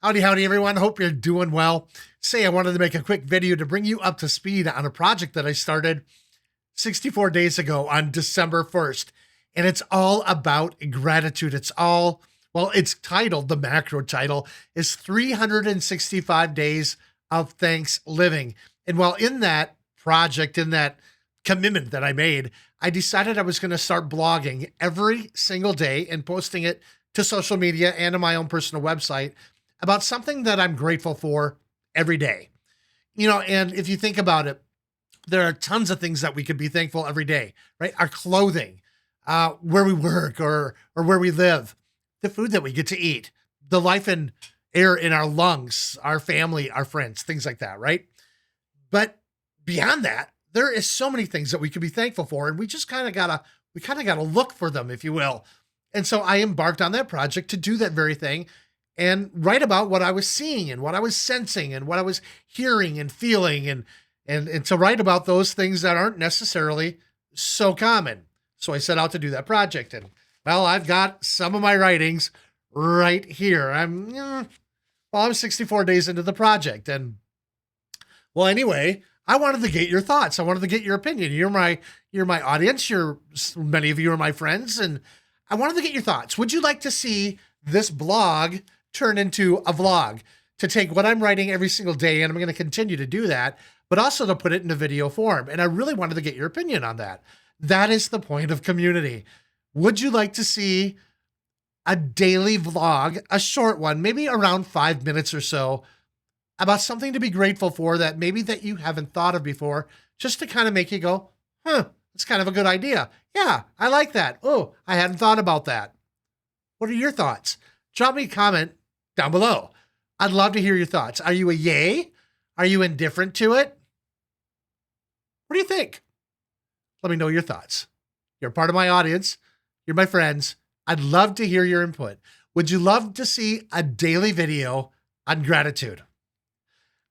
Howdy, howdy, everyone. Hope you're doing well. I wanted to make a quick video to bring you up to speed on a project that I started 64 days ago on December 1st. And it's all about gratitude. It's titled, the macro title is 365 Days of Thanksliving. And while in that project, in that commitment that I made, I decided I was going to start blogging every single day and posting it to social media and on my own personal website about something that I'm grateful for every day. And if you think about it, there are tons of things that we could be thankful every day, right? Our clothing, where we work or where we live, the food that we get to eat, the life and air in our lungs, our family, our friends, things like that, right? But beyond that, there is so many things that we could be thankful for, and we kind of gotta look for them, if you will. And so I embarked on that project to do that very thing and write about what I was seeing and what I was sensing and what I was hearing and feeling and to write about those things that aren't necessarily so common. So I set out to do that project, and I've got some of my writings right here. I'm 64 days into the project, and anyway, I wanted to get your thoughts. I wanted to get your opinion. You're my audience. Many of you are my friends, and I wanted to get your thoughts. Would you like to see this blog turn into a vlog, to take what I'm writing every single day, and I'm going to continue to do that, but also to put it in a video form? And I really wanted to get your opinion on that. That is the point of community. Would you like to see a daily vlog, a short one, maybe around 5 minutes or so, about something to be grateful for that you haven't thought of before, just to kind of make you go, that's kind of a good idea. Yeah, I like that. Oh, I hadn't thought about that. What are your thoughts? Drop me a comment down below. I'd love to hear your thoughts. Are you a yay? Are you indifferent to it? What do you think? Let me know your thoughts. You're part of my audience. You're my friends. I'd love to hear your input. Would you love to see a daily video on gratitude?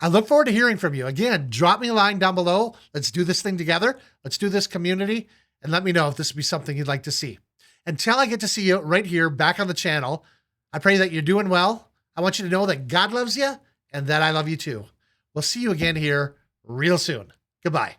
I look forward to hearing from you. Again, drop me a line down below. Let's do this thing together. Let's do this community, and let me know if this would be something you'd like to see. Until I get to see you right here back on the channel, I pray that you're doing well. I want you to know that God loves you and that I love you too. We'll see you again here real soon. Goodbye.